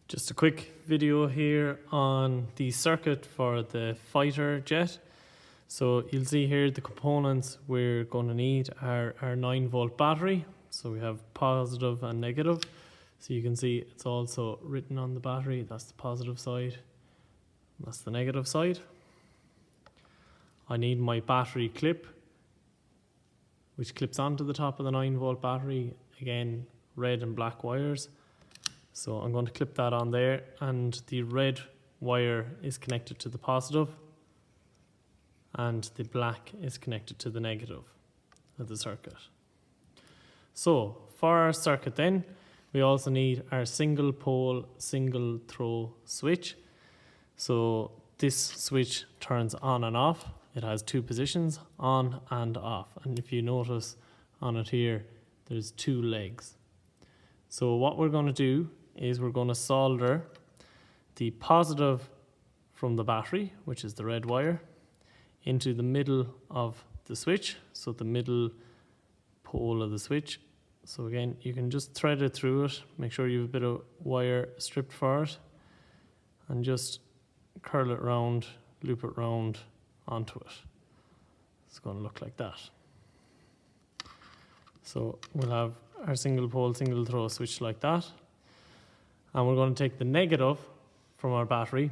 Just a quick video here on the circuit for the fighter jet. So you'll see here the components we're going to need are our 9-volt battery. So we have positive and negative. So you can see it's also written on the battery. That's the positive side. That's the negative side. I need my battery clip, which clips onto the top of the 9-volt battery. Again, red and black wires. So I'm going to clip that on there, and the red wire is connected to the positive and the black is connected to the negative of the circuit. So for our circuit then, we also need our single pole, single throw switch. So this switch turns on and off. It has two positions, on and off. And if you notice on it here, there's two legs. So what we're going to do is we're going to solder the positive from the battery, which is the red wire, into the middle of the switch, so the middle pole of the switch. So again, you can just thread it through it, make sure you have a bit of wire stripped for it, and just curl it round, loop it round onto it. It's going to look like that. So we'll have our single pole, single throw switch like that. And we're going to take the negative from our battery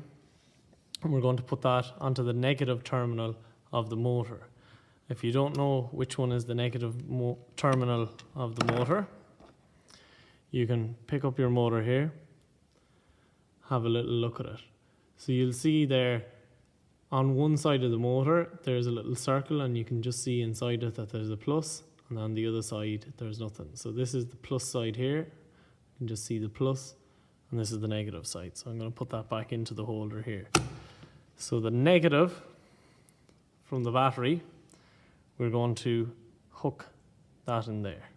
and we're going to put that onto the negative terminal of the motor. If you don't know which one is the negative terminal of the motor, you can pick up your motor here, have a little look at it. So you'll see there on one side of the motor there's a little circle, and you can just see inside it that there's a plus, and on the other side there's nothing. So this is the plus side here, you can just see the plus, and this is the negative side. So I'm going to put that back into the holder here. So the negative from the battery, we're going to hook that in there.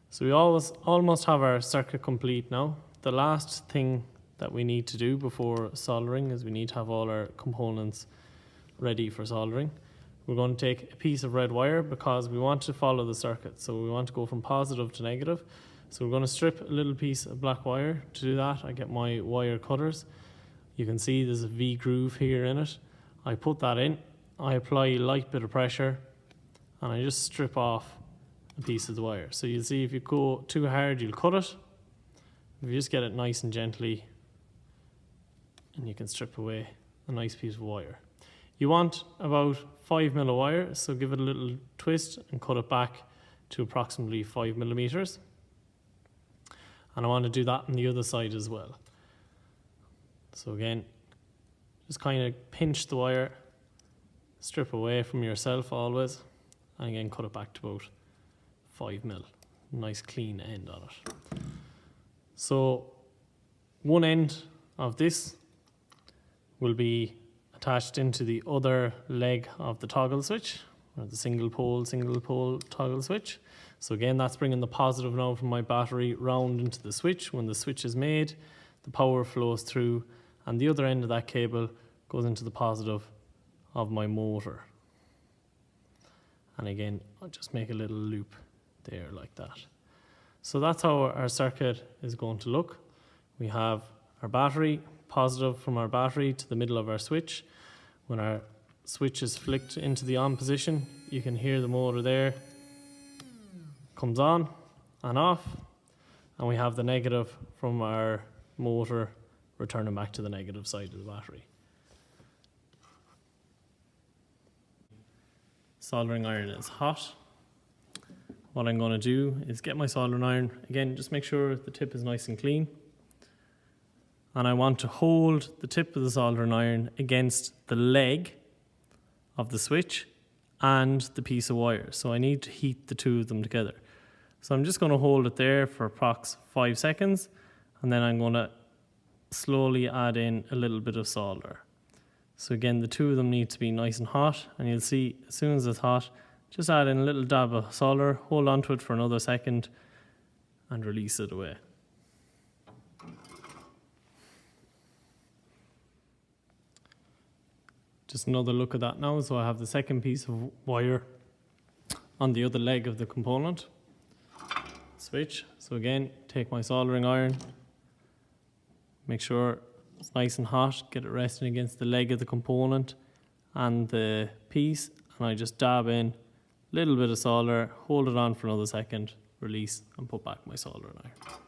So we almost have our circuit complete now. The last thing that we need to do before soldering is we need to have all our components ready for soldering. We're going to take a piece of red wire because we want to follow the circuit. So we want to go from positive to negative. So we're going to strip a little piece of black wire. To do that, I get my wire cutters. You can see there's a V groove here in it. I put that in, I apply a light bit of pressure, and I just strip off a piece of the wire. So you'll see if you go too hard, you'll cut it. If you just get it nice and gently, and you can strip away a nice piece of wire. You want about 5 mil of wire, so give it a little twist and cut it back to approximately 5 millimeters. And I want to do that on the other side as well. So again, just kind of pinch the wire, strip away from yourself always, and again cut it back to about 5 mil. Nice clean end on it. So one end of this will be attached into the other leg of the toggle switch, or the single pole toggle switch. So again, that's bringing the positive now from my battery round into the switch. When the switch is made, the power flows through, and the other end of that cable goes into the positive of my motor. And again, I'll just make a little loop there like that. So that's how our circuit is going to look. We have our battery, positive from our battery to the middle of our switch. When our switch is flicked into the on position, you can hear the motor there, comes on and off, and we have the negative from our motor returning back to the negative side of the battery. Soldering iron is hot. What I'm going to do is get my soldering iron, again just make sure the tip is nice and clean, and I want to hold the tip of the soldering iron against the leg of the switch and the piece of wire. So I need to heat the two of them together. So I'm just going to hold it there for approx 5 seconds, and then I'm going to slowly add in a little bit of solder. So again, the two of them need to be nice and hot, and you'll see as soon as it's hot, just add in a little dab of solder, hold on to it for another second, and release it away. Just another look at that now. So I have the second piece of wire on the other leg of the component. switch. So again, take my soldering iron, make sure it's nice and hot, get it resting against the leg of the component and the piece, and I just dab in a little bit of solder, hold it on for another second, release and put back my soldering iron.